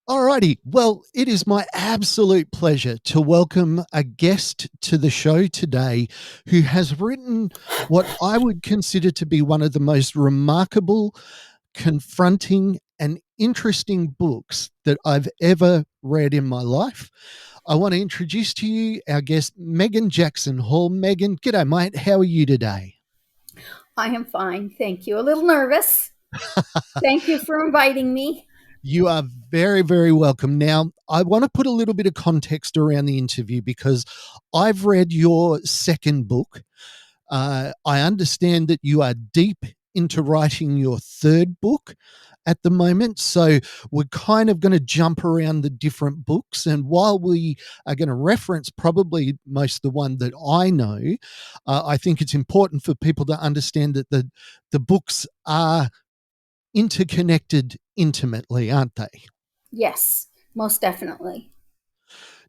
Alrighty. Well, it is my absolute pleasure to welcome a guest to the show today who has written what I would consider to be one of the most remarkable, confronting, and interesting books that I've ever read in my life. I want to introduce to you our guest, Megan Jackson Hall. Megan, g'day, mate. How are you today? I am fine. Thank you. A little nervous. Thank you for inviting me. You are very, very welcome. Now, I want to put a little bit of context around the interview because I've read your second book. I understand that you are deep into writing your third book at the moment. So we're kind of going to jump around the different books. And while we are going to reference probably most the one that I know, I think it's important for people to understand that the books are interconnected intimately, aren't they? Yes, most definitely.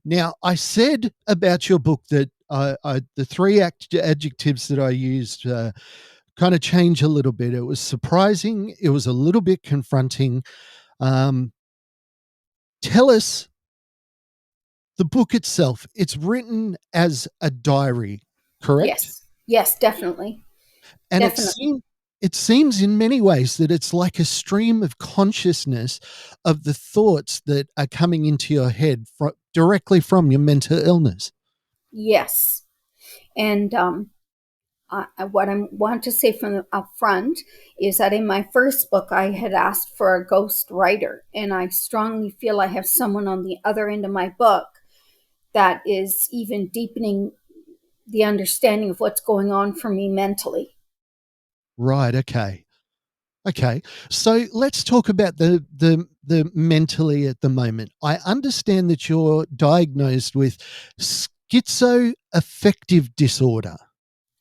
Now, I said about your book that the three adjectives that I used kind of change a little bit. It was surprising. It was a little bit confronting. Um, Tell us the book itself. It's written as a diary, correct? Yes. Yes, definitely. And Definitely. it seems in many ways that it's like a stream of consciousness of the thoughts that are coming into your head directly from your mental illness. Yes. And what I want to say from the up front is that in my first book, I had asked for a ghost writer, and I strongly feel I have someone on the other end of my book that is even deepening the understanding of what's going on for me mentally. Right. Okay. Okay. So let's talk about the mentally at the moment. I understand that you're diagnosed with schizoaffective disorder.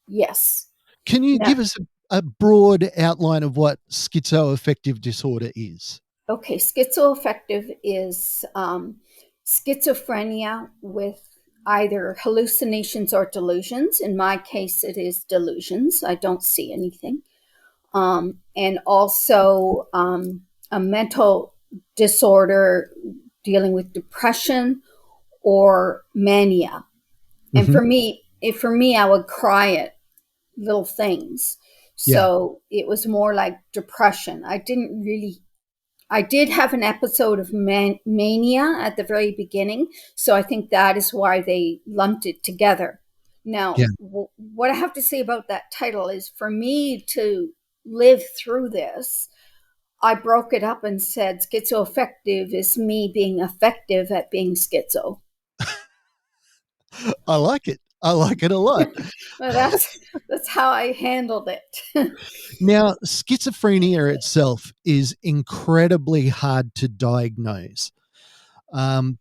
Yes. Can you Now, give us a broad outline of what schizoaffective disorder is? okay, schizoaffective is schizophrenia with either hallucinations or delusions. In my case, it is delusions. I don't see anything. And also a mental disorder dealing with depression or mania. And Hmm. for me, I would cry at little things. Yeah. So it was more like depression. I did have an episode of mania at the very beginning, so I think that is why they lumped it together. Yeah. Now, what I have to say about that title is for me to live through this, I broke it up and said schizoaffective is me being effective at being schizo. I like it. I like it a lot. Well, that's how I handled it. Now, schizophrenia itself is incredibly hard to diagnose. Um,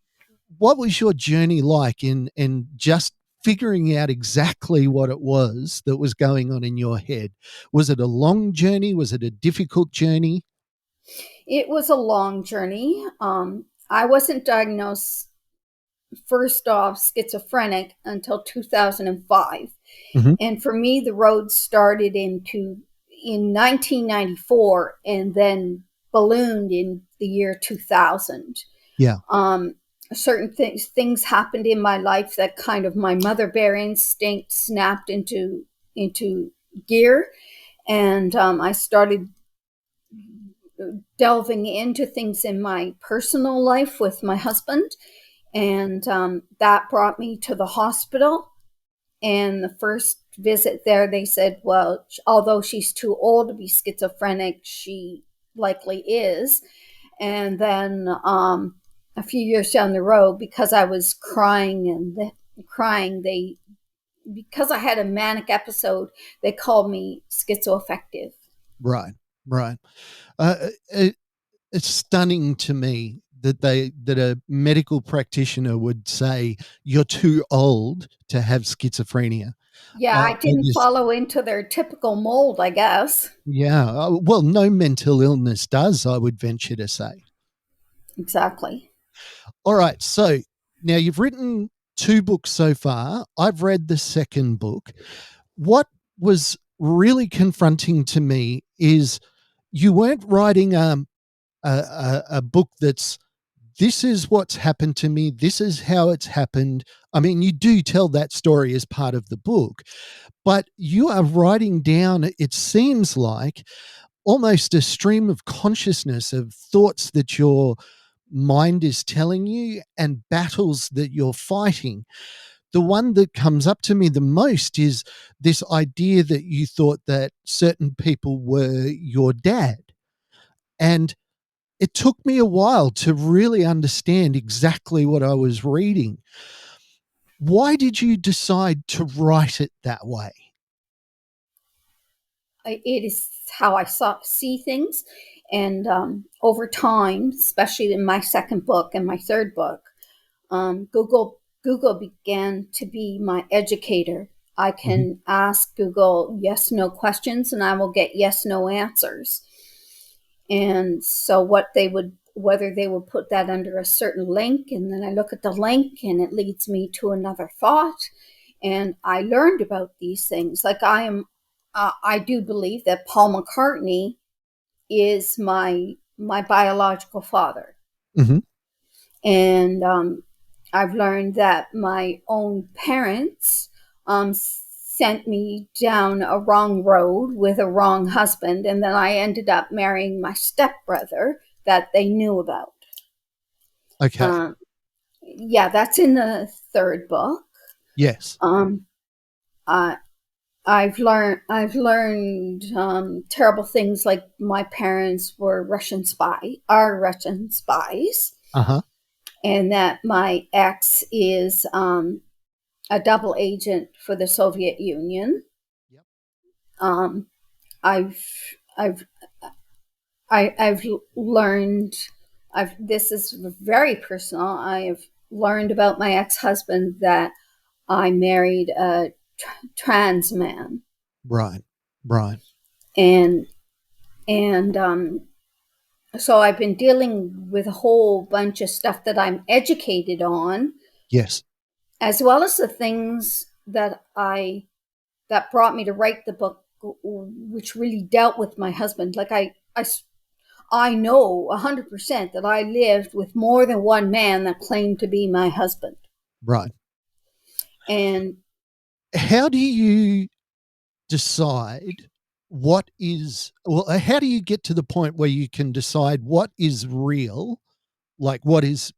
what was your journey like in just figuring out exactly what it was that was going on in your head? Was it a long journey? Was it a difficult journey? It was a long journey. I wasn't diagnosed first off schizophrenic until 2005. Hmm. And for me, the road started in 1994 and then ballooned in the year 2000. Yeah. Um, certain things happened in my life that kind of my mother bear instinct snapped into gear, and I started delving into things in my personal life with my husband, and that brought me to the hospital. And the first visit there, they said, well, although she's too old to be schizophrenic, she likely is. And then a few years down the road, because I was crying crying, because I had a manic episode, they called me schizoaffective. Right. Right. It, it's stunning to me that a medical practitioner would say you're too old to have schizophrenia. Yeah, I I didn't just follow into their typical mold, I guess. Yeah. Well, no mental illness does, I would venture to say. Exactly. All right. So now you've written two books so far. I've read the second book. What was really confronting to me is you weren't writing a book that's this is what's happened to me. This is how it's happened. I mean, you do tell that story as part of the book, but you are writing down, it seems like, almost a stream of consciousness of thoughts that your mind is telling you and battles that you're fighting. The one that comes up to me the most is this idea that you thought that certain people were your dad. And it took me a while to really understand exactly what I was reading. Why did you decide to write it that way? It is how I see things. And over time, especially in my second book and my third book, Google began to be my educator. I Mhm. can ask Google yes no questions and I will get yes no answers. And so whether they would put that under a certain link, and then I look at the link and it leads me to another thought, and I learned about these things. Like I do believe that Paul McCartney is my biological father, Mhm. and I've learned that my own parents sent me down a wrong road with a wrong husband, and then I ended up marrying my stepbrother that they knew about. Okay. Um, yeah, that's in the third book. Yes. Um, I, I've learned terrible things like my parents are Russian spies, Uh-huh. and that my ex is a double agent for the Soviet Union. Yep. Um, I've I've I've learned. This is very personal. I have learned about my ex husband that I married a trans man, Right. Right. and and so I've been dealing with a whole bunch of stuff that I'm educated on, Yes. as well as the things that brought me to write the book, which really dealt with my husband. Like I know 100% that I lived with more than one man that claimed to be my husband. Right. And How do you decide how do you get to the point where you can decide what is real, like what is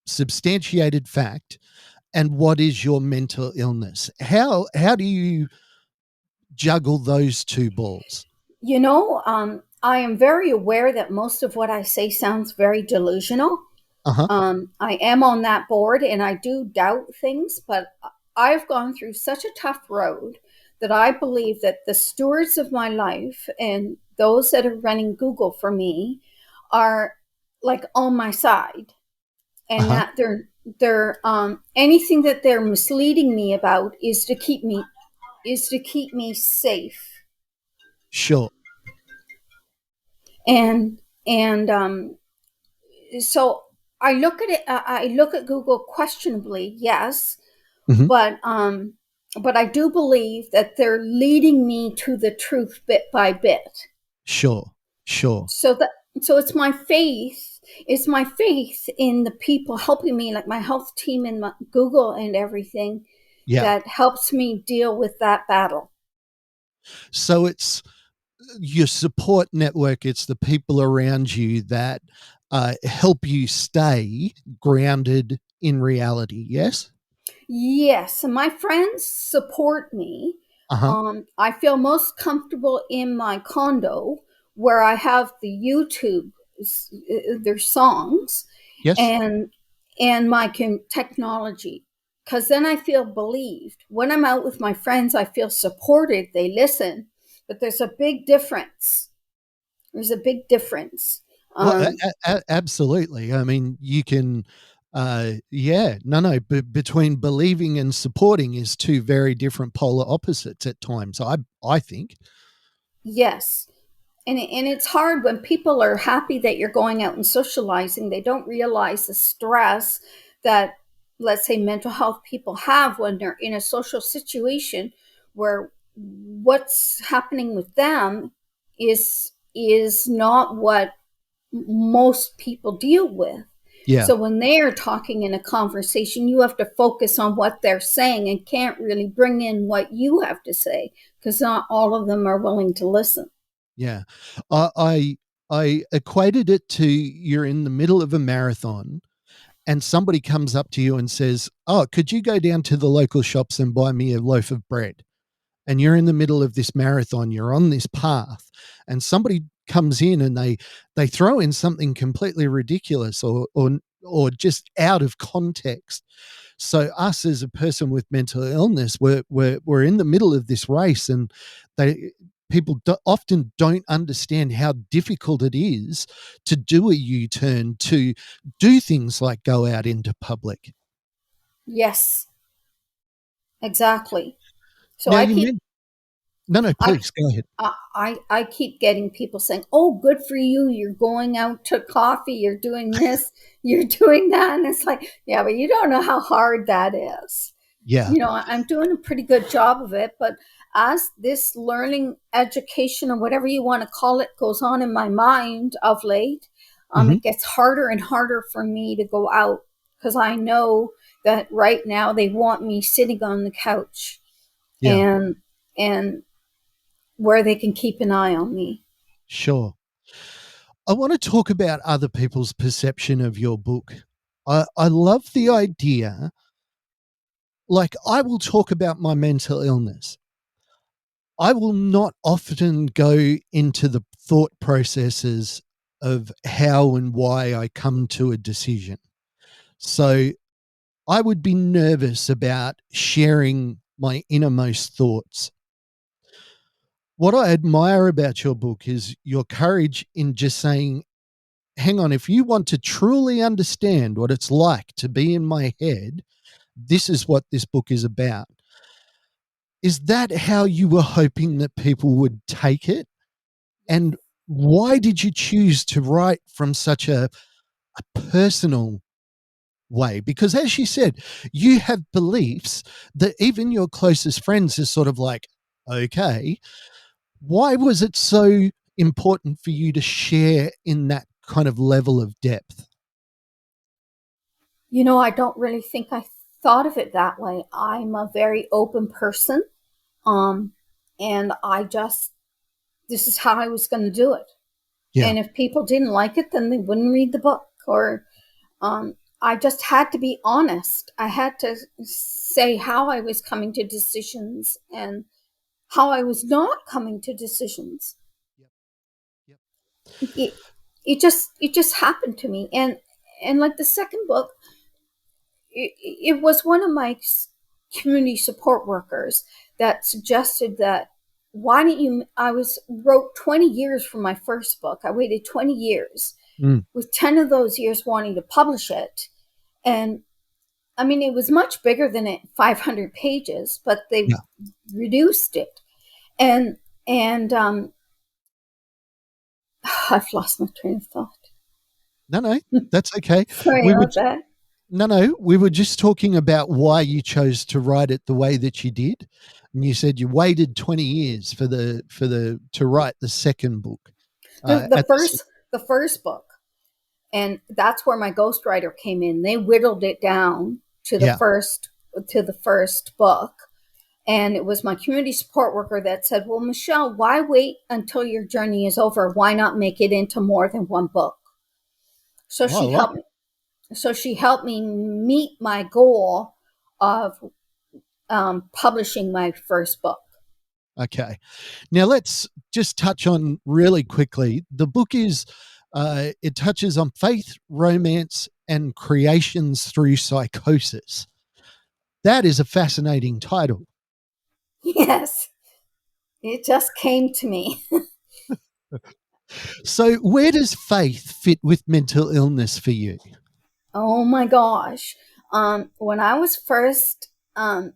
substantiated fact, and what is your mental illness? How do you juggle those two balls? I am very aware that most of what I say sounds very delusional. Uh-huh. I am on that board and I do doubt things, but I've gone through such a tough road that I believe that the stewards of my life and those that are running Google for me are like on my side, and Uh-huh. that they're anything that they're misleading me about is to keep me safe. Sure. And so I look at it. I look at Google questionably, yes, Mhm. but I do believe that they're leading me to the truth bit by bit. Sure. Sure. So that so it's my faith. It's my faith in the people helping me, like my health team and my Google and everything, Yeah. that helps me deal with that battle. So it's your support network, it's the people around you that help you stay grounded in reality. Yes. Yes, and my friends support me. Uh-huh. I feel most comfortable in my condo where I have the YouTube, their songs, Yes. and my technology, because then I feel believed. When I'm out with my friends, I feel supported. They listen, but there's a big difference. There's a big difference. Well, Um, absolutely. I mean, you can, yeah, no, between believing and supporting is two very different polar opposites at times. I think. yes, and it's hard when people are happy that you're going out and socializing. They don't realize the stress that, let's say, mental health people have when they're in a social situation where what's happening with them is not what most people deal with. Yeah. So when they are talking in a conversation, you have to focus on what they're saying and can't really bring in what you have to say because not all of them are willing to listen. Yeah. I equated it to you're in the middle of a marathon and somebody comes up to you and says, "Oh, could you go down to the local shops and buy me a loaf of bread?" And you're in the middle of this marathon, you're on this path, and somebody comes in and they throw in something completely ridiculous or just out of context. So us as a person with mental illness, we're in the middle of this race, and they often don't understand how difficult it is to do a U-turn, to do things like go out into public. Yes, exactly. So Now I you keep meant no, no, I please go ahead. I keep getting people saying, "Oh, good for you! You're going out to coffee. You're doing this. You're doing that." And it's like, yeah, but you don't know how hard that is. Yeah. I'm doing a pretty good job of it, but as this learning, education, or whatever you want to call it, goes on in my mind of late, Hmm. it gets harder and harder for me to go out because I know that right now they want me sitting on the couch Yeah. and and where they can keep an eye on me. Sure. I want to talk about other people's perception of your book. I love the idea, like, I will talk about my mental illness. I will not often go into the thought processes of how and why I come to a decision. So I would be nervous about sharing my innermost thoughts. What I admire about your book is your courage in just saying, hang on, if you want to truly understand what it's like to be in my head, this is what this book is about. Is that how you were hoping that people would take it? And why did you choose to write from such a personal way? Because as you said, you have beliefs that even your closest friends are sort of like, okay, why was it so important for you to share in that kind of level of depth? I don't really think I thought of it that way. I'm a very open person. Um, and this is how I was going to do it. Yeah. And if people didn't like it, then they wouldn't read the book. Or I just had to be honest. I had to say how I was coming to decisions and how I was not coming to decisions. Yep. Yep. It, it just happened to me. And like the second book, it was one of my community support workers that suggested that why don't you wrote 20 years for my first book. I waited 20 years Mm. with 10 of those years wanting to publish it. And I mean, it was much bigger than 500 pages, but they Yeah. reduced it. And I've lost my train of thought. No, no, that's okay. Sorry We were about that. No, no, we were just talking about why you chose to write it the way that you did, and you said you waited 20 years to write the second book. The, the At the s first the first book, and that's where my ghostwriter came in. They whittled it down to the Yeah. first book, and it was my community support worker that said, "Well, Michelle, why wait until your journey is over? Why not make it into more than one book?" So Oh, I she like helped it. me. So she helped me meet my goal of publishing my first book. Okay. Now let's just touch on really quickly. The book is, it touches on faith, romance, and creations through psychosis. That is a fascinating title. Yes, it just came to me. So where does faith fit with mental illness for you? Oh my gosh. When I was first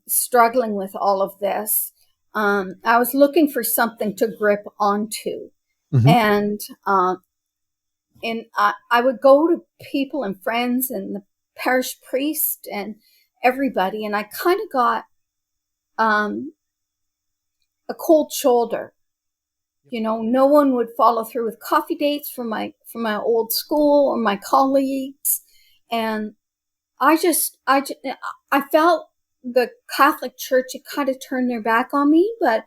struggling with all of this, I was looking for something to grip onto. Mhm. And I would go to people and friends and the parish priest and everybody, and I kind of got um, a cold shoulder. No one would follow through with coffee dates from my old school or my colleagues, And I felt the Catholic Church had kind of turned their back on me, but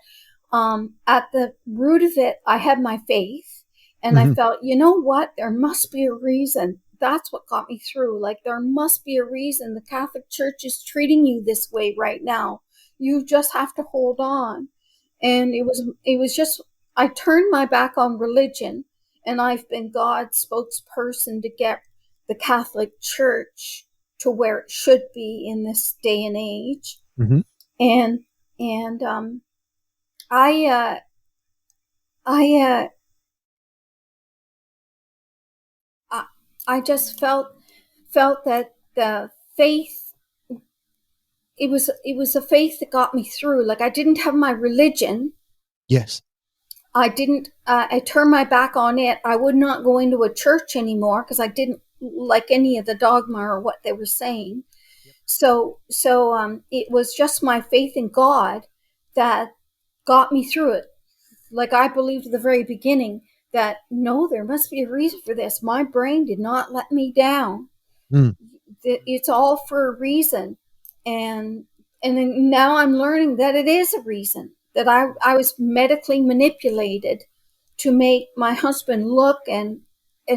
at the root of it, I had my faith, and I Mhm. felt, you know what? There must be a reason. That's what got me through. Like, there must be a reason the Catholic Church is treating you this way right now. You just have to hold on. And it was just, I turned my back on religion, and I've been God's spokesperson to get the Catholic Church to where it should be in this day and age. Mhm. And and I I I I just felt that the faith, it was a faith that got me through. Like, I didn't have my religion. Yes. I didn't. I turned my back on it. I would not go into a church anymore because I didn't like any of the dogma or what they were saying. Yep. So it was just my faith in God that got me through it. Like, I believed at the very beginning that no, there must be a reason for this. My brain did not let me down. Mm. It's all for a reason. And then now I'm learning that it is a reason, that I was medically manipulated to make my husband look and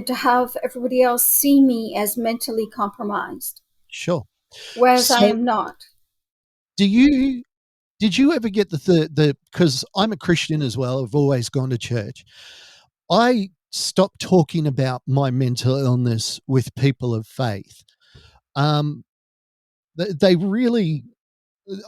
to have everybody else see me as mentally compromised, Sure. whereas I So am not. do you did you ever get the because I'm a Christian as well, I've always gone to church. I stopped talking about my mental illness with people of faith. Um, they really,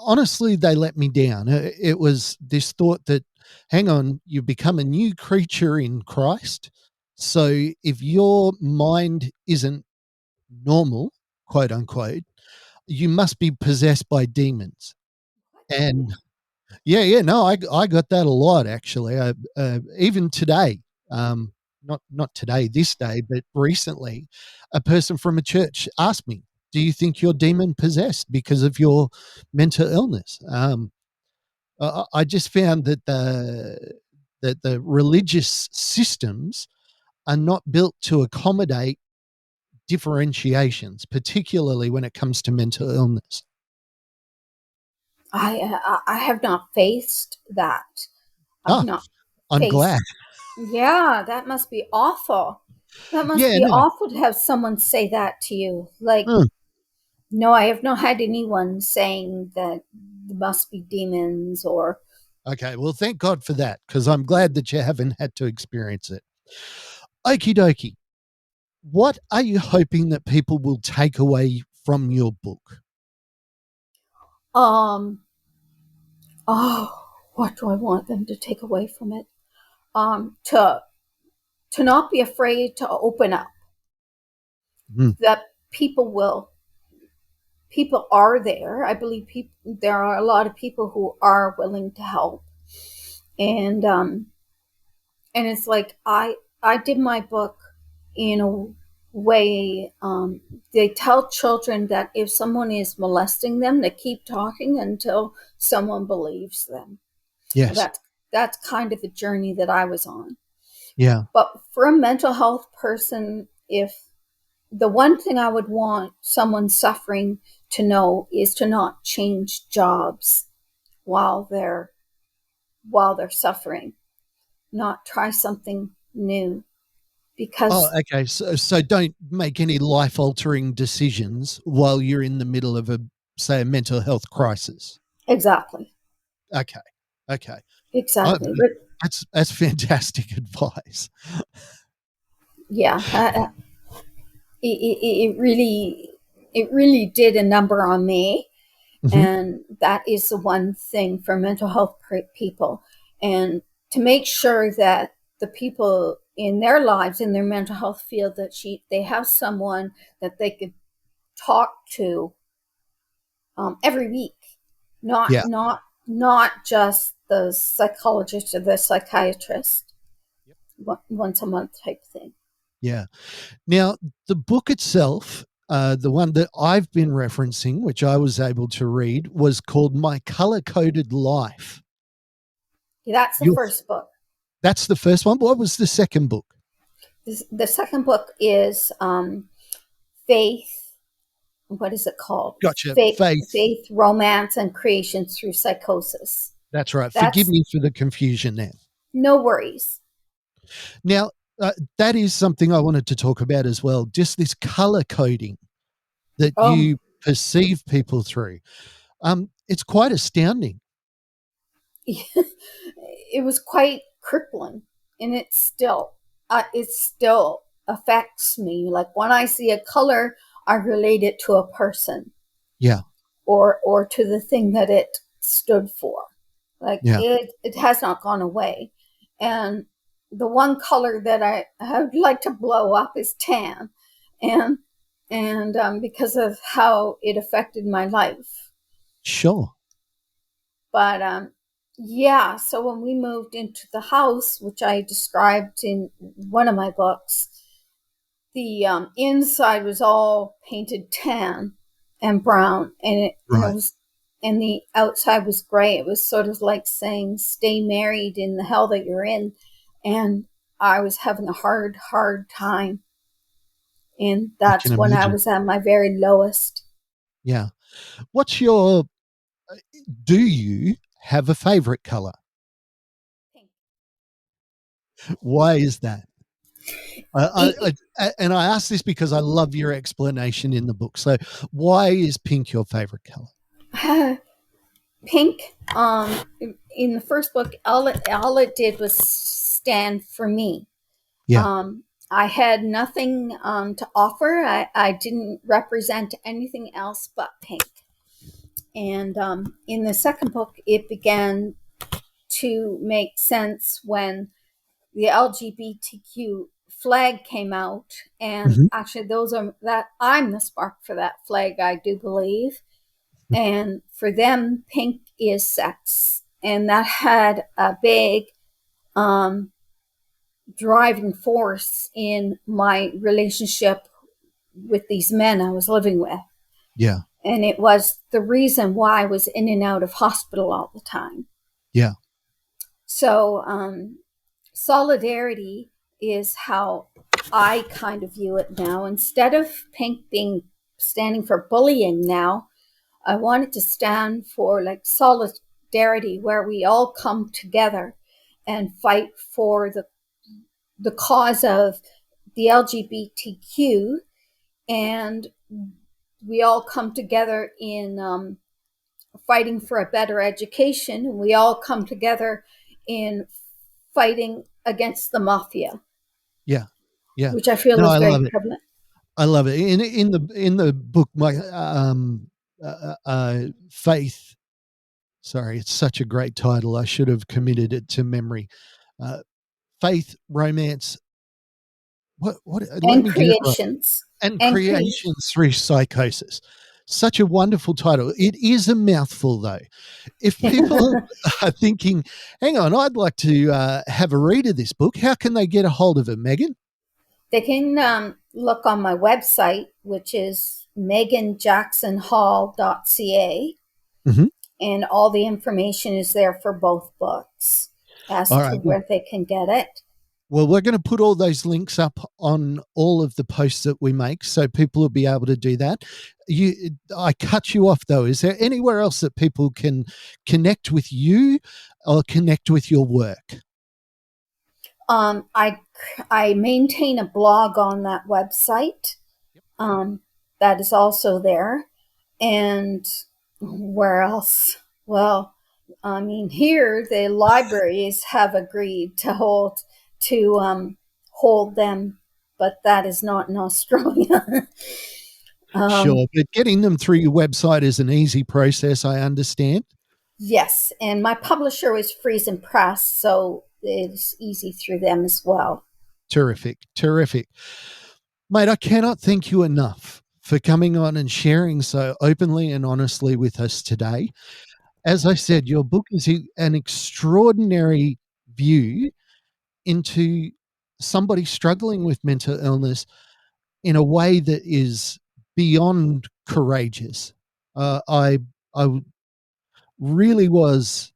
honestly, they let me down. It was this thought that, hang on, you become a new creature in Christ. So if your mind isn't normal, quote unquote, you must be possessed by demons. And yeah, no, I got that a lot actually. Even today, not today, this day, but recently, a person from a church asked me, "Do you think you're demon possessed because of your mental illness?" I just found that the religious systems are not built to accommodate differentiations, particularly when it comes to mental illness. I have not faced that. I've Oh, not I'm faced. glad. Yeah, that must be awful. That must Yeah, be no. awful to have someone say that to you. Like, Mm. no, I have not had anyone saying that there must be demons or. Okay, well, thank God for that, because I'm glad that you haven't had to experience it. Okie dokie. What are you hoping that people will take away from your book? um oh, what do I want them to take away from it? To not be afraid to open up. Mm, That people are there. I believe there are a lot of people who are willing to help. And um and it's like, I did my book in a way. They tell children that if someone is molesting them, they keep talking until someone believes them. yes. That's kind of the journey that I was on. Yeah. But for a mental health person, if the one thing I would want someone suffering to know is to not change jobs while they're suffering, not try something new, Oh, because okay. So don't make any life altering decisions while you're in the middle of say, a mental health crisis. exactly, Okay. Okay. Oh, exactly. that's fantastic advice. Yeah, it really did a number on me. Mhm. And that is the one thing for mental health people, and to make sure that the people in their lives, in their mental health field, that they have someone that they could talk to every week, not Yeah. not not just the psychologist or the psychiatrist, Yep. once a month type thing. Yeah. Now, the book itself, the one that I've been referencing, which I was able to read, was called My Color Coded Life. That's the Your first book. That's the first one. What was the second book? The second book is Faith. what is it called? Gotcha. Faith. Faith, romance, and creation through psychosis. That's right. Forgive That's me for the confusion there. no worries. Now, that is something I wanted to talk about as well. Just this color coding that Oh, you perceive people through. It's quite astounding. it was quite crippling, and it still affects me. Like when I see a color, I relate it to a person Yeah. or to the thing that it stood for. Like Yeah. it has not gone away. And the one color that I would like to blow up is tan, and because of how it affected my life. Sure. But yeah, so when we moved into the house, which I described in one of my books, the inside was all painted tan and brown, and it Right. was, and the outside was gray. It was sort of like saying, "Stay married in the hell that you're in," and I was having a hard time, and I can that's when I imagine. was at my very lowest. Yeah. What's your do you have a favorite color? Why is that? And I ask this because I love your explanation in the book. So, why is pink your favorite color? Pink, in the first book, all it did was stand for me. Yeah. I had nothing to offer. I didn't represent anything else but pink. And in the second book, it began to make sense when the LGBTQ flag came out. And Mhm. actually, I'm the spark for that flag, I do believe. And for them, pink is sex. And that had a big um, driving force in my relationship with these men I was living with. Yeah. And it was the reason why I was in and out of hospital all the time. Yeah. So, solidarity is how I kind of view it now. Instead of pink being standing for bullying now, I want it to stand for like solidarity, where we all come together and fight for the cause of the LGBTQ, and we all come together in fighting for a better education, and we all come together in fighting against the mafia, Yeah. Yeah. which I feel No, is I very love it. prevalent. I love it. In the book, my faith. Sorry, it's such a great title. I should have committed it to memory. Uh, Faith, romance. What? Let And me get it right. creations. And And creation. creations through psychosis. Such a wonderful title. It is a mouthful, though. If people are thinking, "Hang on, I'd like to have a read of this book," how can they get a hold of it, Megan? They can look on my website, which is meganjacksonhall.ca, Mhm. and all the information is there for both books as All to right. where they can get it. Well, we're going to put all those links up on all of the posts that we make, so people will be able to do that. I cut you off though. Is there anywhere else that people can connect with you or connect with your work? Um, I I maintain a blog on that website. Um, that is also there, and where else? Well, I mean, here the libraries have agreed to hold them, but that is not in Australia. um, Sure, but getting them through your website is an easy process, I understand. yes, and my publisher is Friesen Press, so it's easy through them as well. Terrific, terrific. Mate, I cannot thank you enough for coming on and sharing so openly and honestly with us today. As I said, your book is an extraordinary view into somebody struggling with mental illness in a way that is beyond courageous. I really was.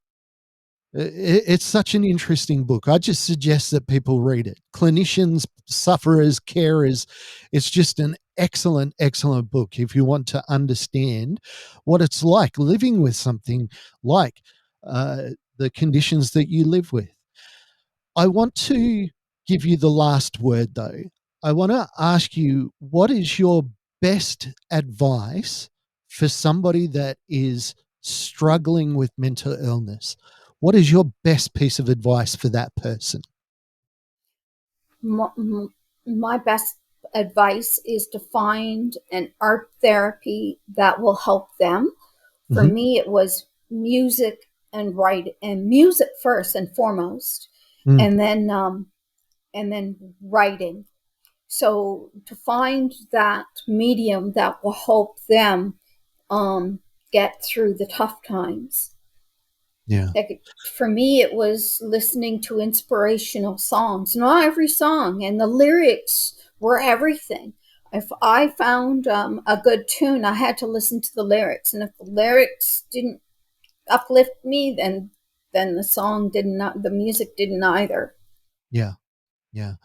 It's such an interesting book. I just suggest that people read it. Clinicians, sufferers, carers. It's just an excellent, excellent book if you want to understand what it's like living with something like the conditions that you live with. I want to give you the last word, though. I want to ask you, what is your best advice for somebody that is struggling with mental illness? What is your best piece of advice for that person? My best advice is to find an art therapy that will help them. For Mhm. me, it was music and writing, and music first and foremost, Mm, and then writing. So to find that medium that will help them get through the tough times. yeah. Like for me, it was listening to inspirational songs. Not every song, and the lyrics were everything. If I found a good tune, I had to listen to the lyrics, and if the lyrics didn't uplift me, then the song did not, the music didn't either. Yeah. Yeah.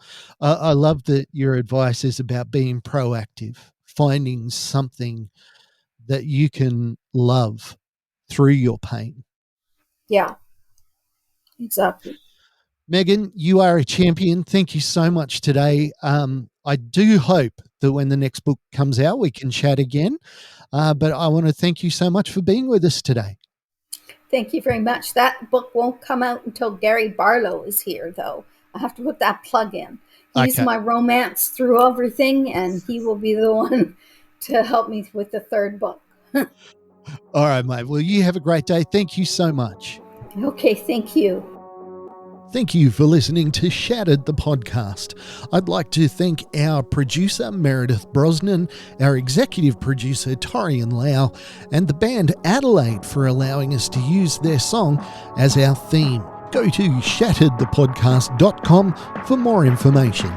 I love that your advice is about being proactive, finding something that you can love through your pain. Yeah, exactly. Megan, you are a champion. Thank you so much today. I do hope that when the next book comes out, we can chat again. But I want to thank you so much for being with us today. Thank you very much. That book won't come out until Gary Barlow is here, though. I have to put that plug in. He's Okay. my romance through everything, and he will be the one to help me with the third book. All right, mate. Well, you have a great day. Thank you so much. Okay, thank you. Thank you for listening to Shattered, the podcast. I'd like to thank our producer, Meredith Brosnan, our executive producer, Torian Lau, and the band Adelaide for allowing us to use their song as our theme. Go to shatteredthepodcast.com for more information.